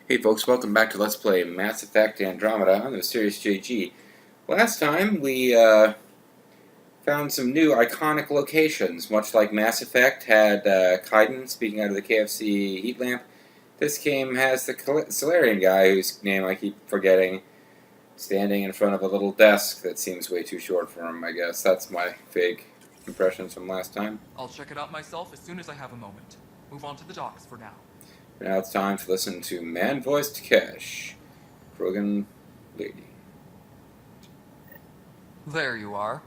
Hey folks, welcome back to Let's Play Mass Effect Andromeda on the MysteriousJG. Last time we found some new iconic locations, much like Mass Effect had Kaiden speaking out of the KFC heat lamp. This game has the Solarian guy, whose name I keep forgetting, standing in front of a little desk that seems way too short for him, I guess. That's my vague impressions from last time. I'll check it out myself as soon as I have a moment. Move on to the docks for now. Now it's time to listen to man-voiced Kesh, Krogan lady. There you are.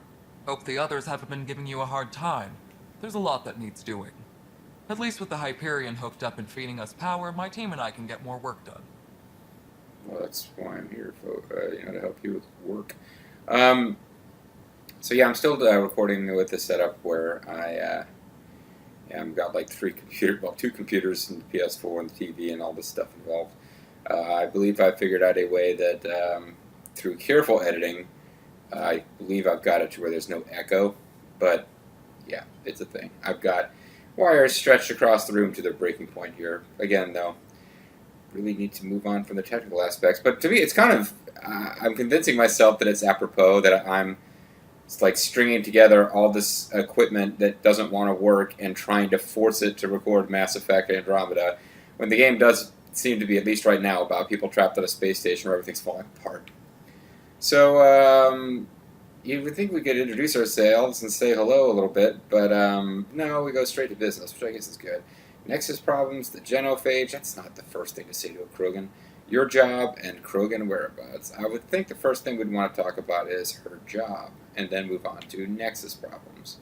Hope the others haven't been giving you a hard time. There's a lot that needs doing. At least with the Hyperion hooked up and feeding us power, my team and I can get more work done. Well, that's why I'm here, to help you with work. So yeah, I'm still recording with the setup where I've got like two computers and the PS4 and the TV and all this stuff involved. I believe I figured out a way that through careful editing, I believe I've got it to where there's no echo, but yeah, it's a thing. I've got wires stretched across the room to their breaking point here. Again, though, really need to move on from the technical aspects. But to me, it's kind of, I'm convincing myself that it's apropos, that it's like stringing together all this equipment that doesn't want to work and trying to force it to record Mass Effect Andromeda, when the game does seem to be, at least right now, about people trapped at a space station where everything's falling apart. So, you would think we could introduce ourselves and say hello a little bit, but no, we go straight to business, which I guess is good. Nexus problems, the genophage, that's not the first thing to say to a Krogan. Your job and Krogan whereabouts. I would think the first thing we'd want to talk about is her job, and then move on to Nexus problems.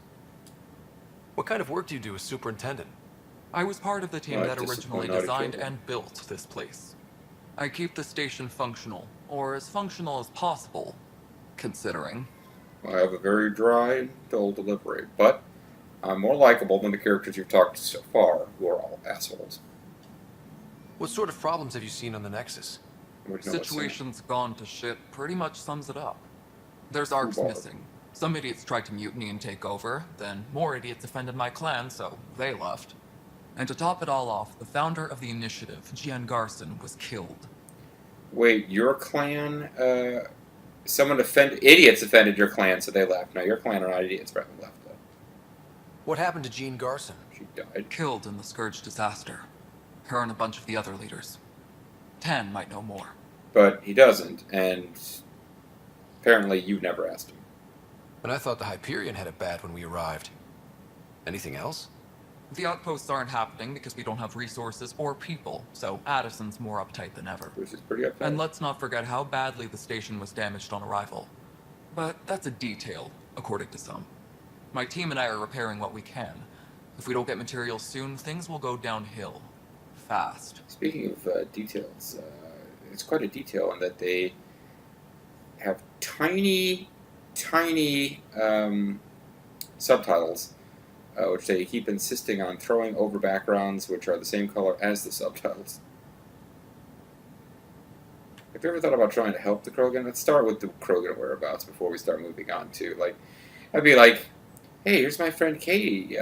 What kind of work do you do as superintendent? I was part of the team that originally designed and built this place. I keep the station functional, or as functional as possible, considering. I have a very dry and dull delivery, but I'm more likable than the characters you've talked to so far, who are all assholes. What sort of problems have you seen on the Nexus? Situation's gone to shit pretty much sums it up. There's ARCs missing. Some idiots tried to mutiny and take over, then more idiots offended my clan, so they left. And to top it all off, the founder of the initiative, Gian Garson, was killed. Wait, your clan, idiots offended your clan, so they left. Now, your clan are not idiots, probably left, though. What happened to Jean Garson? She died. Killed in the Scourge disaster. Her and a bunch of the other leaders. Tan might know more. But he doesn't, and apparently you never asked him. And I thought the Hyperion had it bad when we arrived. Anything else? The outposts aren't happening because we don't have resources or people, so Addison's more uptight than ever. Which is pretty uptight. And let's not forget how badly the station was damaged on arrival. But that's a detail, according to some. My team and I are repairing what we can. If we don't get materials soon, things will go downhill. Fast. Speaking of details, it's quite a detail in that they have tiny subtitles, which they keep insisting on throwing over backgrounds which are the same color as the subtitles. Have you ever thought about trying to help the Krogan? Let's start with the Krogan whereabouts before we start moving on to, like, I'd be like, hey, here's my friend Katie.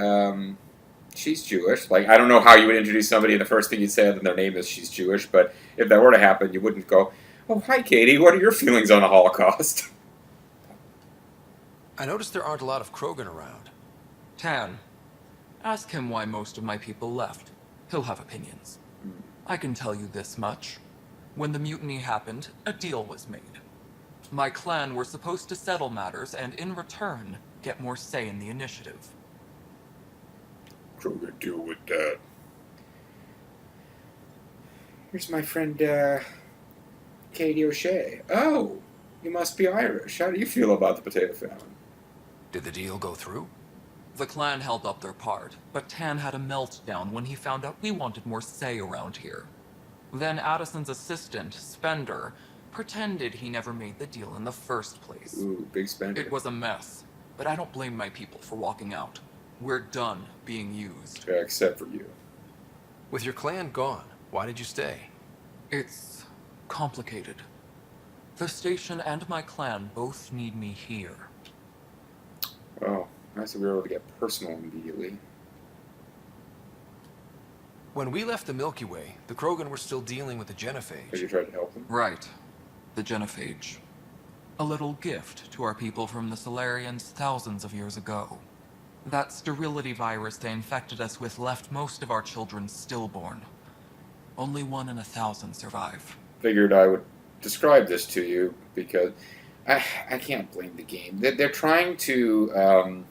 She's Jewish. Like, I don't know how you would introduce somebody and the first thing you'd say other than their name is she's Jewish, but if that were to happen, you wouldn't go, oh, hi, Katie, what are your feelings on the Holocaust? I noticed there aren't a lot of Krogan around. Tan. Ask him why most of my people left. He'll have opinions. I can tell you this much. When the mutiny happened, a deal was made. My clan were supposed to settle matters and, in return, get more say in the initiative. Krogan deal with that. Here's my friend, Katie O'Shea. Oh, you must be Irish. How do you feel about the potato famine? Did the deal go through? The clan held up their part, but Tan had a meltdown when he found out we wanted more say around here. Then Addison's assistant, Spender, pretended he never made the deal in the first place. Ooh, big Spender. It was a mess, but I don't blame my people for walking out. We're done being used. Yeah, except for you. With your clan gone, why did you stay? It's complicated. The station and my clan both need me here. Well, nice that we were able to get personal immediately. When we left the Milky Way, the Krogan were still dealing with the Have genophage. you tried to help them? Right. The genophage. A little gift to our people from the Solarians thousands of years ago. That sterility virus they infected us with left most of our children stillborn. Only 1 in 1,000 survive. Figured I would describe this to you because I can't blame the game. They're trying to.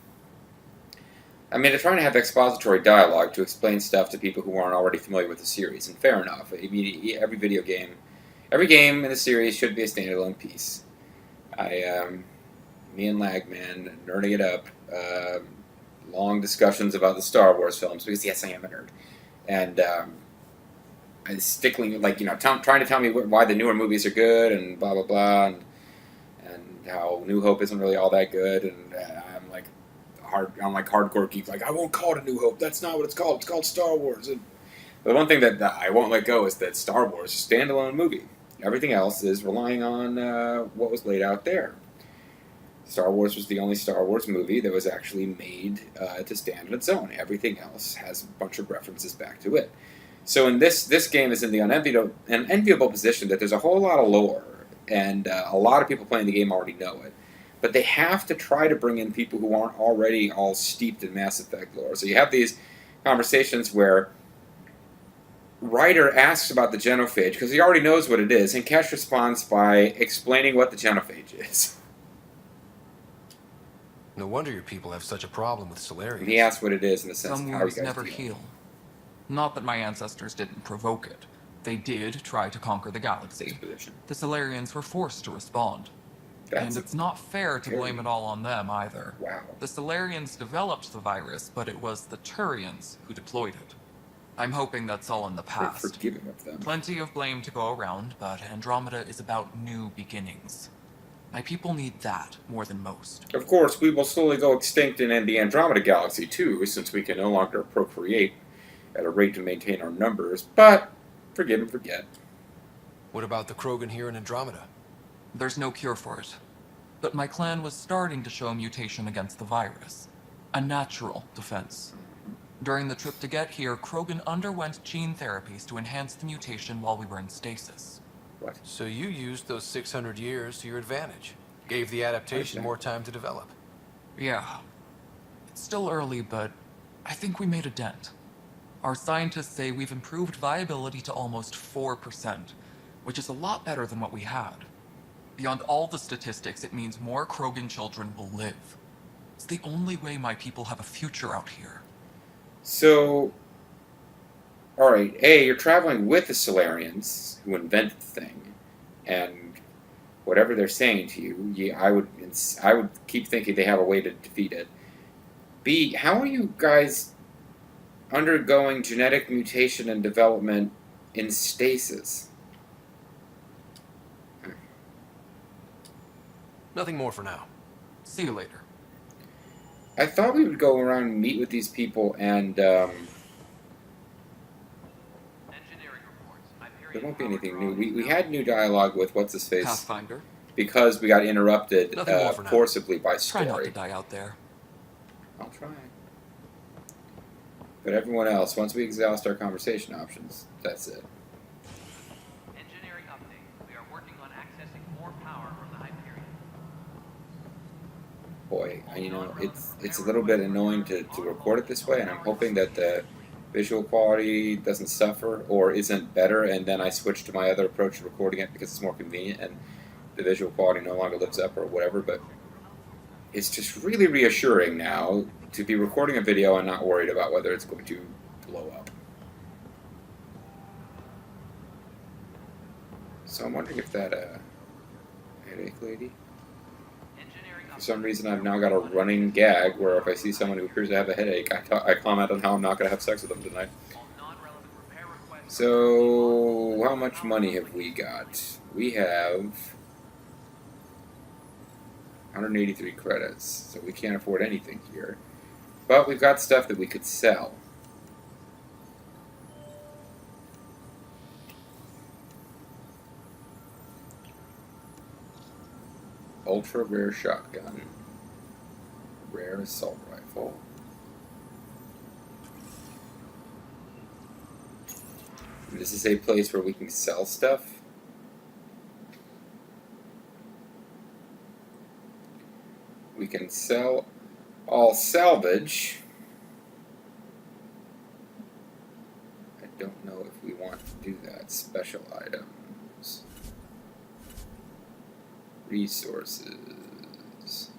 They're trying to have expository dialogue to explain stuff to people who aren't already familiar with the series, and fair enough. I mean, every game in the series should be a standalone piece. Me and Lagman, nerding it up, long discussions about the Star Wars films, because yes, I am a nerd. And stickling, trying to tell me why the newer movies are good, and blah, blah, blah, and how New Hope isn't really all that good, and I'm like hardcore geek, I won't call it a New Hope, that's not what it's called Star Wars. And the one thing that I won't let go is that Star Wars is a standalone movie. Everything else is relying on what was laid out there. Star Wars was the only Star Wars movie that was actually made to stand on its own. Everything else has a bunch of references back to it. So in this game is in the unenviable position that there's a whole lot of lore, and a lot of people playing the game already know it. But they have to try to bring in people who aren't already all steeped in Mass Effect lore. So you have these conversations where Ryder asks about the genophage because he already knows what it is, and Kesh responds by explaining what the genophage is. No wonder your people have such a problem with Solarians. And he asks what it is in the sense Some of how you wounds guys never deal. heal. Not that my ancestors didn't provoke it. They did try to conquer the galaxy. Disposition. The Solarians were forced to respond. And it's not fair to blame it all on them, either. Wow. The Solarians developed the virus, but it was the Turians who deployed it. I'm hoping that's all in the past. We're forgiving of them. Plenty of blame to go around, but Andromeda is about new beginnings. My people need that more than most. Of course, we will slowly go extinct in the Andromeda galaxy, too, since we can no longer procreate at a rate to maintain our numbers, but forgive and forget. What about the Krogan here in Andromeda? There's no cure for it. But my clan was starting to show mutation against the virus. A natural defense. During the trip to get here, Krogan underwent gene therapies to enhance the mutation while we were in stasis. What? So you used those 600 years to your advantage. Gave the adaptation more time to develop. Yeah. It's still early, but I think we made a dent. Our scientists say we've improved viability to almost 4%, which is a lot better than what we had. Beyond all the statistics, it means more Krogan children will live. It's the only way my people have a future out here. So, alright, you're traveling with the Solarians, who invented the thing, and whatever they're saying to you, I would keep thinking they have a way to defeat it. B, how are you guys undergoing genetic mutation and development in stasis? Nothing more for now. See you later. I thought we would go around and meet with these people and, there won't be anything new. We had new dialogue with what's-his-face Pathfinder. because we got interrupted Nothing more for now. forcibly by Try not to story. die out there. I'll try. But everyone else, once we exhaust our conversation options, that's it. Engineering update. We are working on accessing more power from the Hyperion. Boy, it's a little bit annoying to record it this way, and I'm hoping that the visual quality doesn't suffer or isn't better, and then I switch to my other approach to recording it because it's more convenient and the visual quality no longer lives up or whatever, but it's just really reassuring now to be recording a video and not worried about whether it's going to blow up. So I'm wondering if that headache lady. For some reason, I've now got a running gag where if I see someone who appears to have a headache, I comment on how I'm not going to have sex with them tonight. So, how much money have we got? We have 183 credits, so we can't afford anything here. But we've got stuff that we could sell. Ultra rare shotgun. Rare assault rifle. This is a place where we can sell stuff. We can sell all salvage. I don't know if we want to do that. Special items. Resources.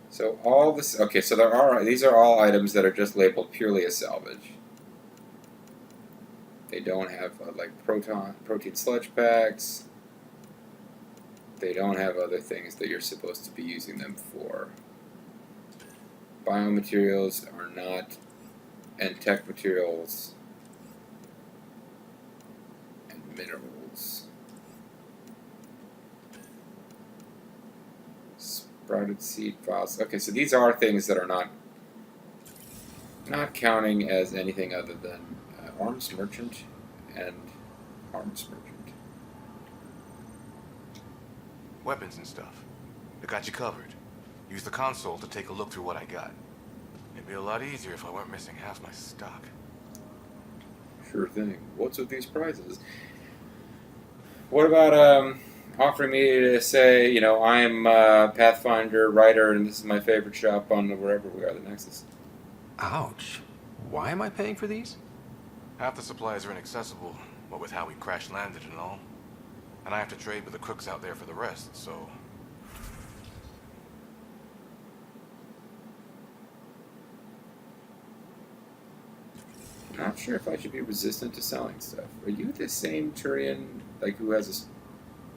So all this, okay, so these are all items that are just labeled purely as salvage. They don't have like protein sludge packs. They don't have other things that you're supposed to be using them for. Biomaterials are not, and tech materials and minerals. Sprouted seed files. Okay, so these are things that are not counting as anything other than arms merchant and arms merchant. Weapons and stuff. I got you covered. Use the console to take a look through what I got. It'd be a lot easier if I weren't missing half my stock. Sure thing. What's with these prizes? What about offering me to say, you know, I'm Pathfinder writer and this is my favorite shop on wherever we are, the Nexus. Ouch. Why am I paying for these? Half the supplies are inaccessible, what with how we crash landed and all. And I have to trade with the crooks out there for the rest, so... Not sure if I should be resistant to selling stuff. Are you the same Turian, like, who has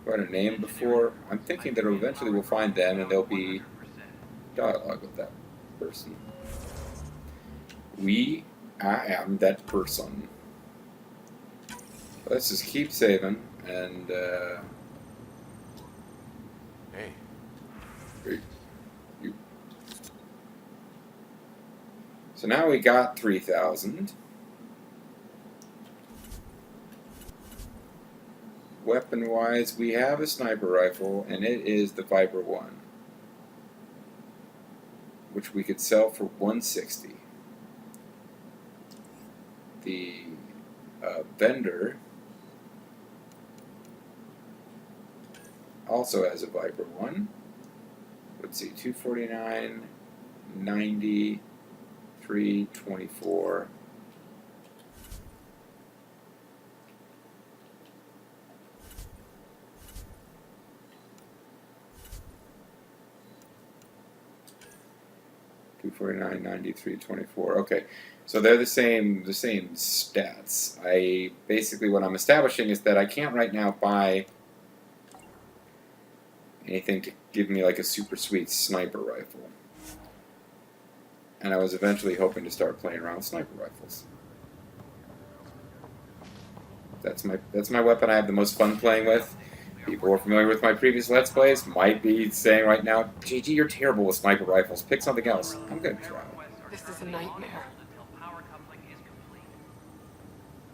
a name before? I'm thinking that eventually we'll find them and there'll be dialogue with that person. I am that person. Let's just keep saving and, Hey. You. So now we got 3,000. Weapon-wise, we have a sniper rifle, and it is the Viper 1, which we could sell for 160. The vendor also has a Viper 1. Let's see, 249, 90, 324. $249, 93, 24. Okay, so they're the same stats. Basically what I'm establishing is that I can't right now buy anything to give me like a super sweet sniper rifle. And I was eventually hoping to start playing around with sniper rifles. That's my weapon I have the most fun playing with. People who are familiar with my previous Let's Plays might be saying right now, JG, you're terrible with sniper rifles. Pick something else. I'm going to try. This is a nightmare.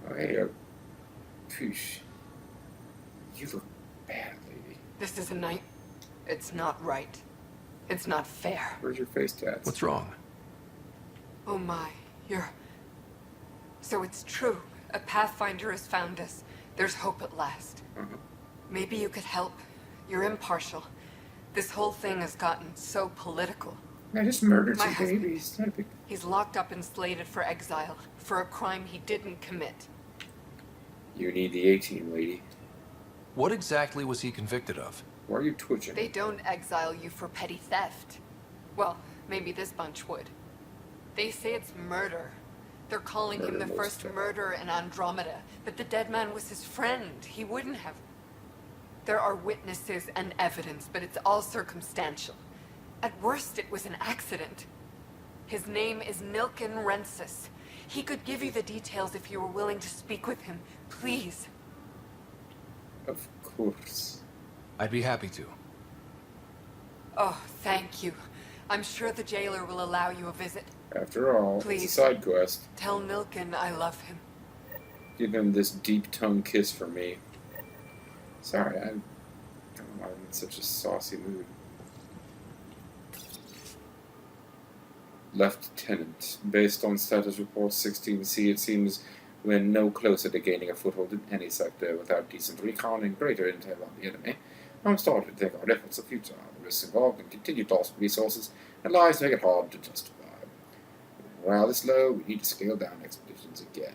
Oh, hey, poosh. You look bad, lady. This is a night. It's not right. It's not fair. Where's your face tats? What's wrong? Oh my, So it's true. A Pathfinder has found us. There's hope at last. Uh-huh. Maybe you could help. You're impartial. This whole thing has gotten so political. I just murdered My some husband. babies. Not a big... He's locked up and slated for exile for a crime he didn't commit. You need the 18, lady. What exactly was he convicted of? Why are you twitching? They don't exile you for petty theft. Well, maybe this bunch would. They say it's murder. They're calling him the Murder first most murderer in Andromeda, but the dead man was his friend. He wouldn't have. There are witnesses and evidence, but it's all circumstantial. At worst, it was an accident. His name is Nilken Rensis. He could give you the details if you were willing to speak with him. Please. Of course. I'd be happy to. Oh, thank you. I'm sure the jailer will allow you a visit. After all, Please. it's a side quest. Tell Nilken I love him. Give him this deep tongue kiss for me. Sorry, I'm in such a saucy mood. Lieutenant. Based on status report 16C, it seems we're no closer to gaining a foothold in any sector without decent recon and greater intel on the enemy. I'm starting to think our efforts are futile. The risks involved in continued loss of resources and lives make it hard to justify. Morale is low, we need to scale down expectations again.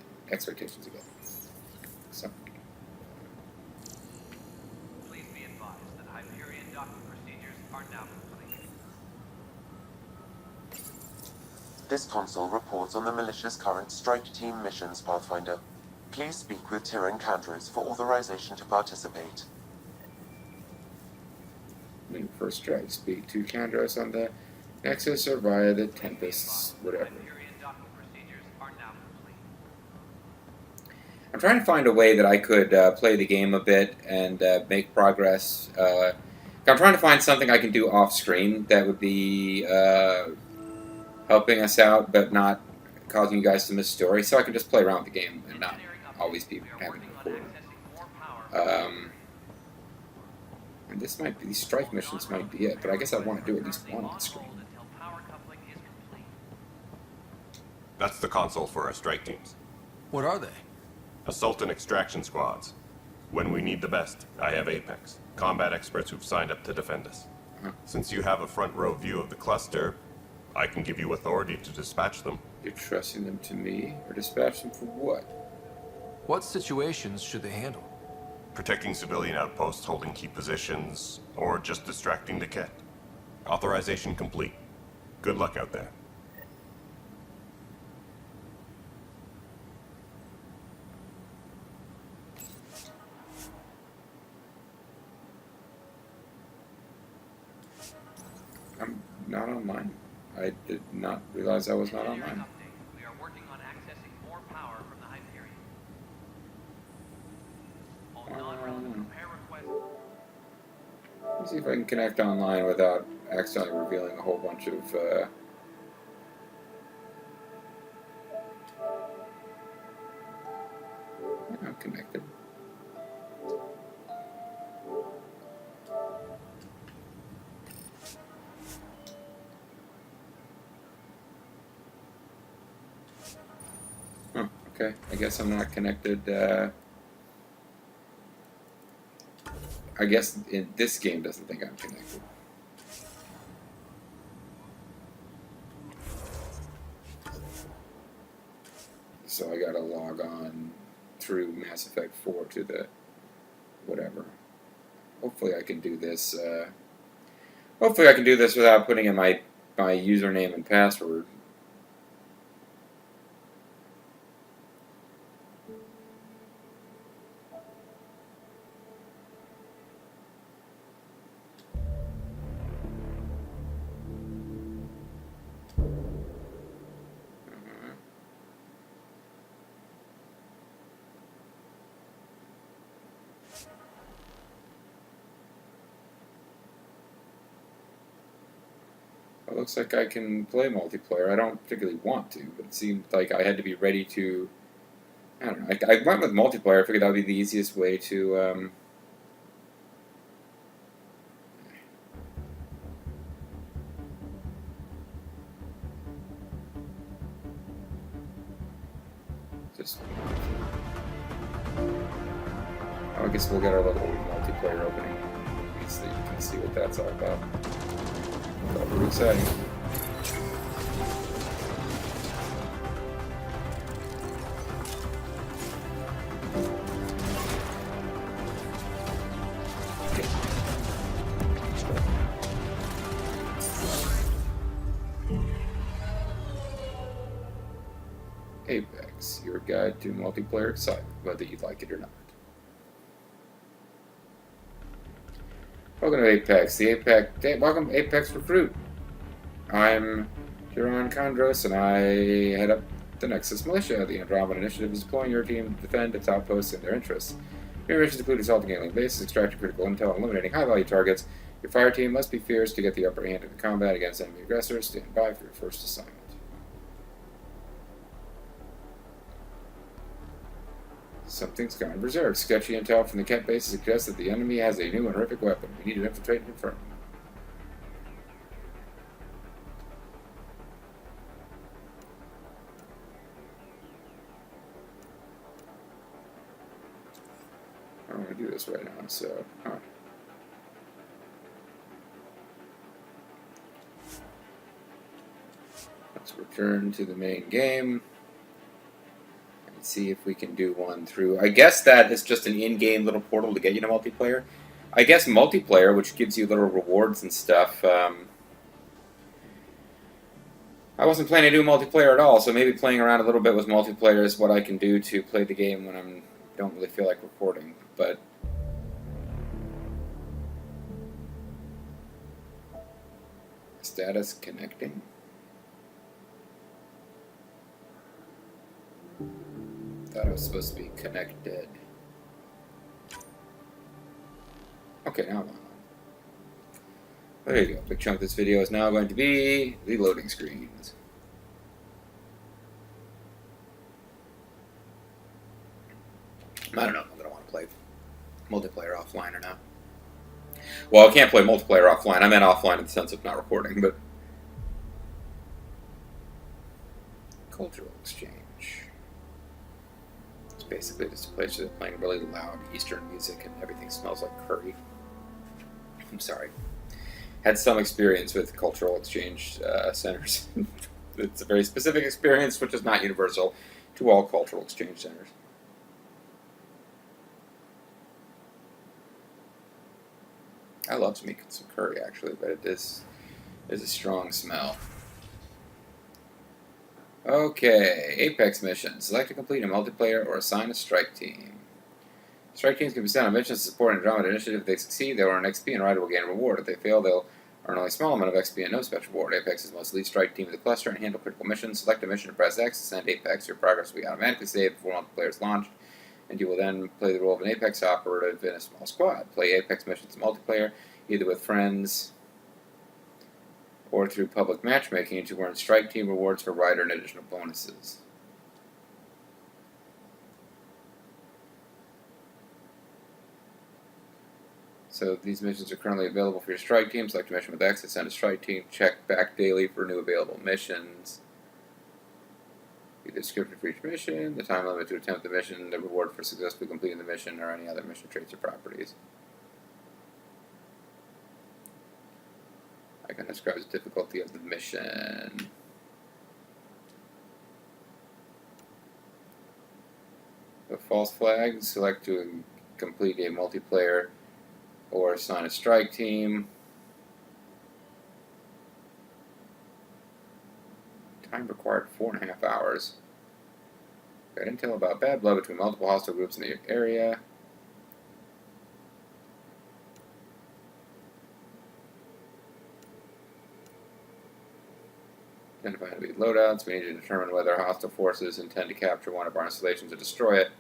So. Please be advised that Hyperion docking procedures are now complete. This console reports on the militia's current strike team missions, Pathfinder. Please speak with Tyrann Kandros for authorization to participate. When first strike, speak to Kandros on the Nexus or via the Tempest, whatever. Hyperion docking procedures are now complete. I'm trying to find a way that I could play the game a bit and make progress. I'm trying to find something I can do off screen that would be helping us out, but not causing you guys to miss story, so I can just play around with the game and not always be having to record. And this might be, these strike missions might be it, but I guess I want to do at least one on screen. That's the console for our strike teams. What are they? Assault and extraction squads. When we need the best, I have Apex, combat experts who've signed up to defend us. Since you have a front row view of the cluster, I can give you authority to dispatch them. You're trusting them to me, or dispatch them for what? What situations should they handle? Protecting civilian outposts, holding key positions, or just distracting the Ket. Authorization complete. Good luck out there. I'm not online. I did not realize I was not Engineering online. update. We are working on accessing more power from the Hyperion. All non-relevant repair requests. Let's see if I can connect online without accidentally revealing a whole bunch of I'm connected. Huh, okay, I guess I'm not connected. I guess this game doesn't think I'm connected. So I gotta log on through Mass Effect 4 to the whatever. Hopefully I can do this. Hopefully I can do this without putting in my username and password. It looks like I can play multiplayer. I don't particularly want to, but it seemed like I had to be ready to. I don't know. I went with multiplayer. I figured that would be the easiest way to. Just. I guess we'll get our little multiplayer opening, so you can see what that's all about. That's pretty exciting. Apex, your guide to multiplayer excitement, whether you like it or not. Welcome to Apex, welcome Apex Recruit. I'm Tyrann Kandros, and I head up the Nexus Militia. The Andromeda Initiative is deploying your team to defend its outposts and their interests. Your missions include assaulting alien bases, extracting critical intel, and eliminating high-value targets. Your fire team must be fierce to get the upper hand in the combat against enemy aggressors. Stand by for your first assignment. Something's gone berserk. Sketchy intel from the Ket base suggests that the enemy has a new and horrific weapon. We need to infiltrate and confirm. do this right now, so... Huh. Let's return to the main game. And see if we can do one through... I guess that is just an in-game little portal to get you to multiplayer. I guess multiplayer, which gives you little rewards and stuff... I wasn't planning to do multiplayer at all, so maybe playing around a little bit with multiplayer is what I can do to play the game when I don't really feel like recording, but... Status connecting? Thought I was supposed to be connected. Okay, now I'm on. There you go. Big chunk of this video is now going to be the loading screens. I don't know if I'm going to want to play multiplayer offline or not. Well, I can't play multiplayer offline. I meant offline in the sense of not recording, but... Cultural exchange. It's basically just a place where they're playing really loud Eastern music and everything smells like curry. I'm sorry. Had some experience with cultural exchange centers. It's a very specific experience, which is not universal to all cultural exchange centers. I love some curry, actually, but it is a strong smell. Okay, Apex missions. Select to complete a multiplayer or assign a strike team. Strike teams can be sent on missions to support an Andromeda initiative. If they succeed, they'll earn XP and a rider will gain a reward. If they fail, they'll earn only a small amount of XP and no special reward. Apex is the most elite strike team of the cluster and handle critical missions. Select a mission and press X to send Apex. Your progress will be automatically saved before multiplayer is launched, and you will then play the role of an Apex operative in a small squad. Play Apex missions multiplayer, either with friends or through public matchmaking to earn strike team rewards for rider and additional bonuses. So these missions are currently available for your strike team. Select a mission with X to send a strike team. Check back daily for new available missions. The description for each mission, the time limit to attempt the mission, the reward for successfully completing the mission, or any other mission traits or properties. Icon describes the difficulty of the mission. The false flags, select to complete a multiplayer or assign a strike team. Time required 4.5 hours. Got intel about bad blood between multiple hostile groups in the area. Identify enemy loadouts. We need to determine whether hostile forces intend to capture one of our installations or destroy it.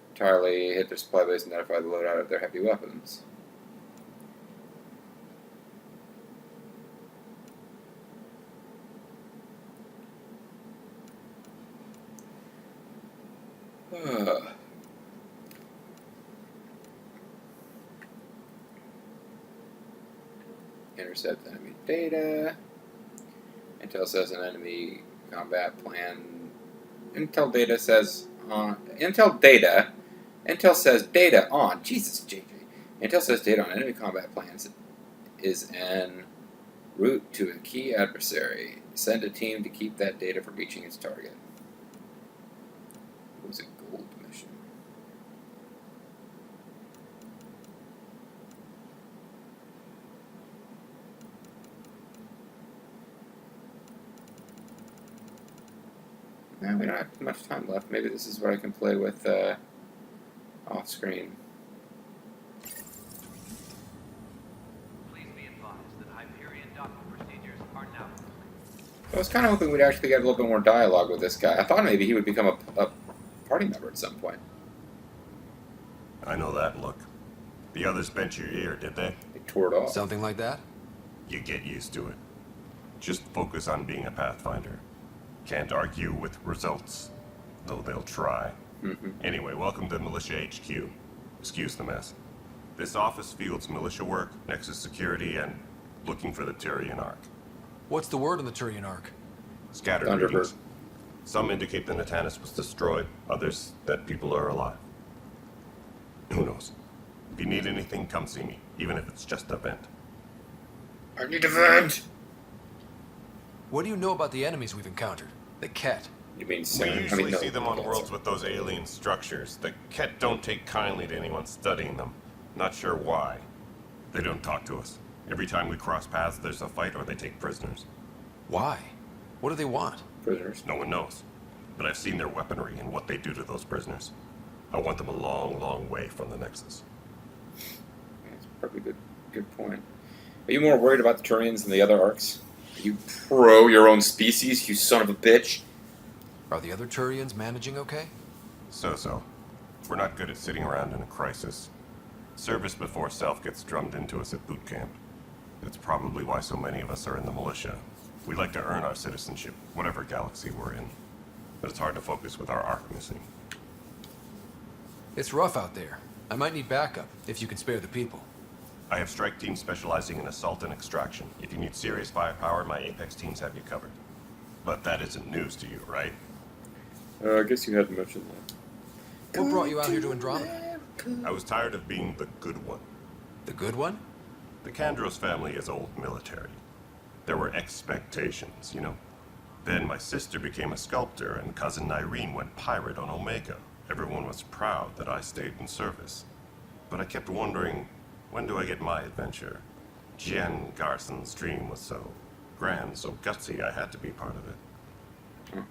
Entirely hit their supply base and identify the loadout of their heavy weapons. Intercept enemy data. Intel says an enemy combat plan. Intel says data on. Jesus, JJ. Intel says data on enemy combat plans is en route to a key adversary. Send a team to keep that data from reaching its target. It was a gold mission. Now we don't have much time left. Maybe this is where I can play with off screen. Please be advised that Hyperion docking procedures are now complete. I was kind of hoping we'd actually get a little bit more dialogue with this guy. I thought maybe he would become a party member at some point. I know that look. The others bent your ear, did they? They tore it off. Something like that? You get used to it. Just focus on being a Pathfinder. Can't argue with results, though they'll try. Anyway, welcome to Militia HQ. Excuse the mess. This office fields militia work, Nexus security, and looking for the Turian Ark. What's the word on the Turian Ark? Scattered Thunderbird. readings. Some indicate the Natanus was destroyed, others that people are alive. Who knows? If you need anything, come see me, even if it's just a vent. I need a vent! What do you know about the enemies we've encountered? The Ket. You mean We Sam? usually no, see them on that's- worlds with those alien structures. The Ket don't take kindly to anyone studying them. Not sure why. They don't talk to us. Every time we cross paths, there's a fight or they take prisoners. Why? What do they want? prisoners. No one knows. But I've seen their weaponry and what they do to those prisoners. I want them a long, long way from the Nexus. That's probably a good point. Are you more worried about the Turians than the other arcs? Are you pro your own species, you son of a bitch? Are the other Turians managing okay? So. We're not good at sitting around in a crisis. Service before self gets drummed into us at boot camp. That's probably why so many of us are in the militia. We like to earn our citizenship, whatever galaxy we're in. But it's hard to focus with our arc missing. It's rough out there. I might need backup, if you can spare the people. I have strike teams specializing in assault and extraction. If you need serious firepower, my Apex teams have you covered. But that isn't news to you, right? I guess you hadn't mentioned that. What brought you out here to Andromeda? I was tired of being the good one. The good one? The Kandros family is old military. There were expectations, you know? Then my sister became a sculptor and cousin Irene went pirate on Omega. Everyone was proud that I stayed in service. But I kept wondering, when do I get my adventure? Jen Garson's dream was so grand, so gutsy, I had to be part of it.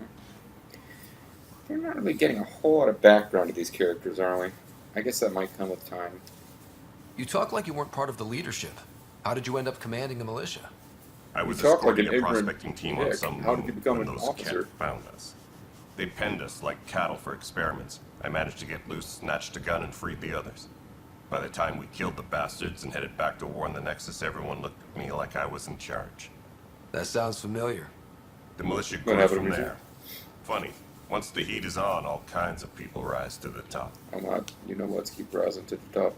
We're not really getting a whole lot of background to these characters, are we? I guess that might come with time. You talk like you weren't part of the leadership. How did you end up commanding the militia? I was talk like escorting an a ignorant prospecting team on dick. some How did you moon become when an those officer? Ket found us. They penned us like cattle for experiments. I managed to get loose, snatched a gun, and freed the others. By the time we killed the bastards and headed back to war on the Nexus, everyone looked at me like I was in charge. That sounds familiar. The militia What grew happened from with you? there. Funny, once the heat is on, all kinds of people rise to the top. I'm not, let's keep rising to the top.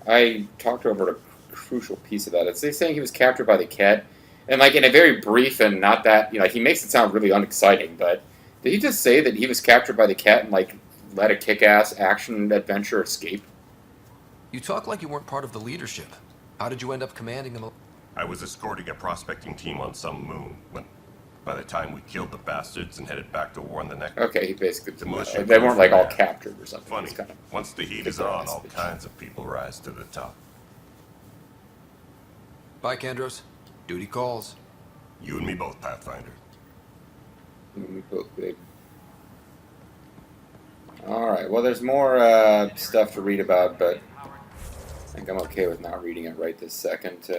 I talked over a crucial piece of that. It's they saying he was captured by the Ket, and like in a very brief and not that, he makes it sound really unexciting, but did he just say that he was captured by the Ket and like led a kick-ass action adventure escape? You talk like you weren't part of the leadership. How did you end up commanding the I was escorting a prospecting team on some moon when, by the time we killed the bastards and headed back to war on the Nexus. Okay, he basically The militia they grew weren't like from all there. captured or something. Funny, It's kind of, once the heat kick is their on, ass, all bitch. kinds of people rise to the top. Bye, Kandros. Duty calls. You and me both, Pathfinder. we both big. All right. Well, there's more stuff to read about, but I think I'm okay with not reading it right this second.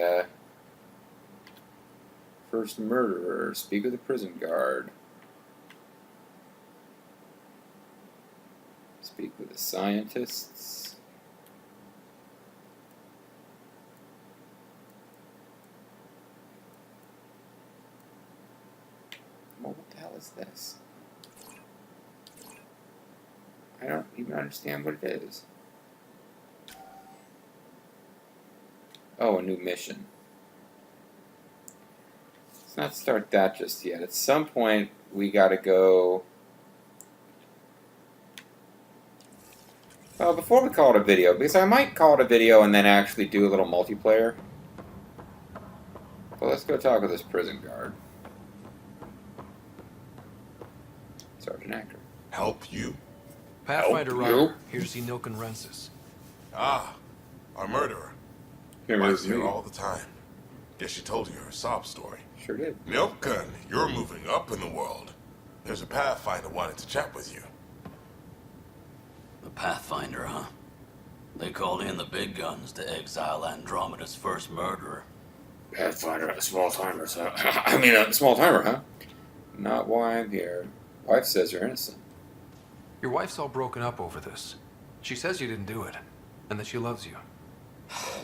First murderer. Speak with the prison guard. Speak with the scientists. Well, what the hell is this? I don't even understand what it is. Oh, a new mission. Let's not start that just yet. At some point, we gotta go... Well, before we call it a video, because I might call it a video and then actually do a little multiplayer. But let's go talk with this prison guard. Sergeant Acker. Help you? Pathfinder Help you? Ryder, here to see Nilken Rensis. Ah, our murderer. Here it Mine's is, here me. all the time. Guess she told you her sob story. Sure did. Milken, you're moving up in the world. There's a Pathfinder wanted to chat with you. The Pathfinder, huh? They called in the big guns to exile Andromeda's first murderer. Pathfinder, a small timer, so I mean, a small timer, huh? Not why I'm here. Wife says you're innocent. Your wife's all broken up over this. She says you didn't do it, and that she loves you.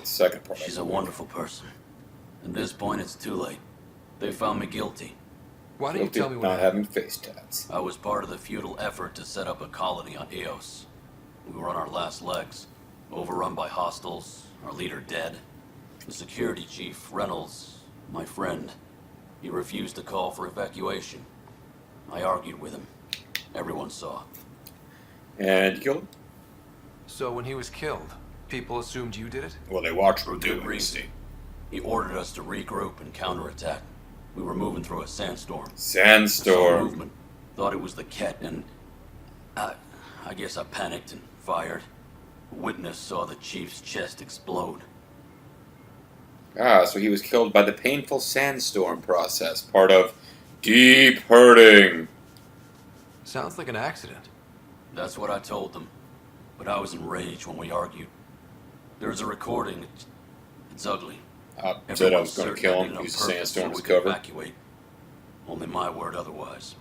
Second part. She's a wonderful person. At this point, it's too late. They found me guilty. Why don't you Guilty tell me of what not happened? having face tats. I was part of the futile effort to set up a colony on Eos. We were on our last legs, overrun by hostiles, our leader dead. The security chief, Reynolds, my friend, he refused to call for evacuation. I argued with him. Everyone saw. And you killed him? So when he was killed, People assumed you did it? Well, they watched For him good do it, you reason. see. He ordered us to regroup and counterattack. We were moving through a sandstorm. I saw Sandstorm. movement. Thought it was the Ket, and I guess I panicked and fired. A witness saw the chief's chest explode. Ah, so he was killed by the painful sandstorm process, part of deep hurting. Sounds like an accident. That's what I told them. But I was enraged when we argued. There's a recording. It's ugly. I said I Everyone's was going to certain I kill did him, it on use the purpose sandstorm so as we could cover. evacuate. Only my word otherwise.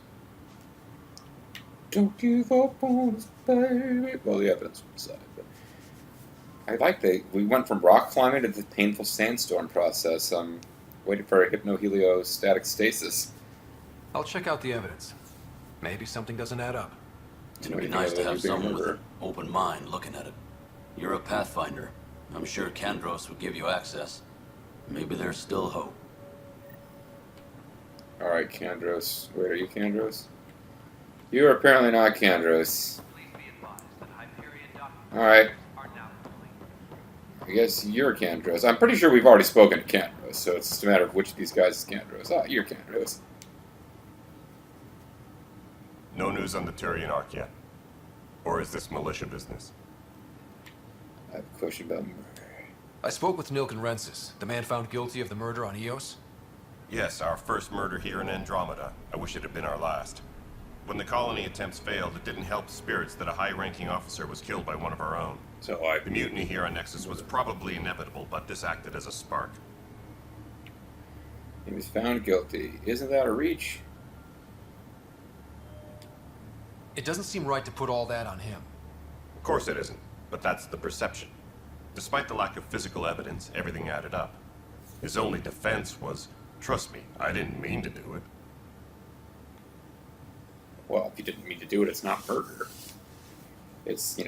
Don't give up on us, baby. Well, the evidence was decided, but I like we went from rock climbing to the painful sandstorm process. I'm waiting for a hypnoheliostatic stasis. I'll check out the evidence. Maybe something doesn't add up. It'd be nice to have someone with an open mind looking at it. You're a Pathfinder. I'm sure Kandros would give you access. Maybe there's still hope. Alright, Kandros. Wait, are you Kandros? You are apparently not Kandros. Please be advised that Hyperion documents Alright, are now complete. I guess you're Kandros. I'm pretty sure we've already spoken to Kandros, so it's just a matter of which of these guys is Kandros. Ah, you're Kandros. No news on the Turian Ark yet? Or is this militia business? I have a question about murder. I spoke with Nilk and Rensis, the man found guilty of the murder on Eos. Yes, our first murder here in Andromeda. I wish it had been our last. When the colony attempts failed, it didn't help spirits that a high-ranking officer was killed by one of our own. So The mutiny here on Nexus was probably inevitable, but this acted as a spark. he was found guilty. Isn't that a reach? It doesn't seem right to put all that on him. Of course it isn't, but that's the perception. Despite the lack of physical evidence, everything added up. His only defense was, trust me, I didn't mean to do it. Well, if you didn't mean to do it, it's not murder. It's,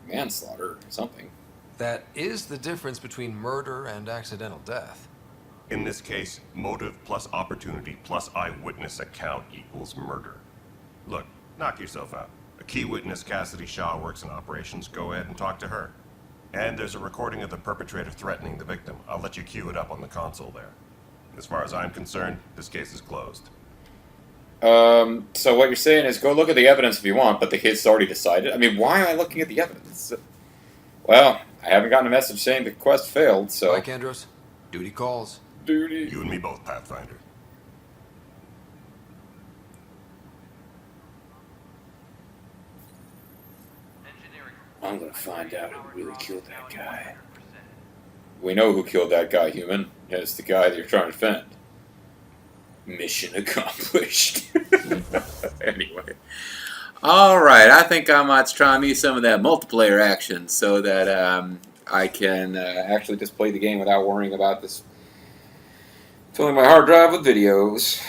manslaughter or something. That is the difference between murder and accidental death. In this case, motive plus opportunity plus eyewitness account equals murder. Look, knock yourself out. A key witness, Cassidy Shaw, works in operations. Go ahead and talk to her. And there's a recording of the perpetrator threatening the victim. I'll let you cue it up on the console there. As far as I'm concerned, this case is closed. So what you're saying is go look at the evidence if you want, but the case's already decided? I mean, why am I looking at the evidence? Well, I haven't gotten a message saying the quest failed, so... Mike Andros, duty calls. Duty. You and me both, Pathfinder. Engineering I'm gonna find out who really killed that now at guy. 100%. We know who killed that guy, human. It's the guy that you're trying to defend. Mission accomplished. Anyway. Alright, I think I might try me some of that multiplayer action so that I can actually just play the game without worrying about this filling my hard drive with videos.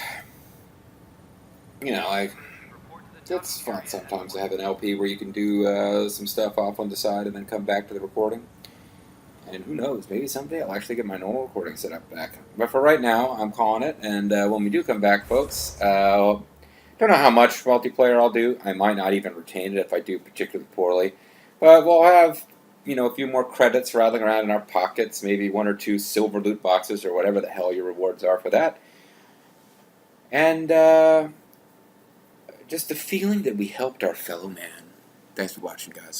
It's fun sometimes to have an LP where you can do some stuff off on the side and then come back to the recording. And who knows, maybe someday I'll actually get my normal recording set up back. But for right now, I'm calling it. And when we do come back, folks, don't know how much multiplayer I'll do. I might not even retain it if I do particularly poorly. But we'll have, a few more credits rattling around in our pockets. Maybe 1 or 2 silver loot boxes or whatever the hell your rewards are for that. And just the feeling that we helped our fellow man. Thanks for watching, guys.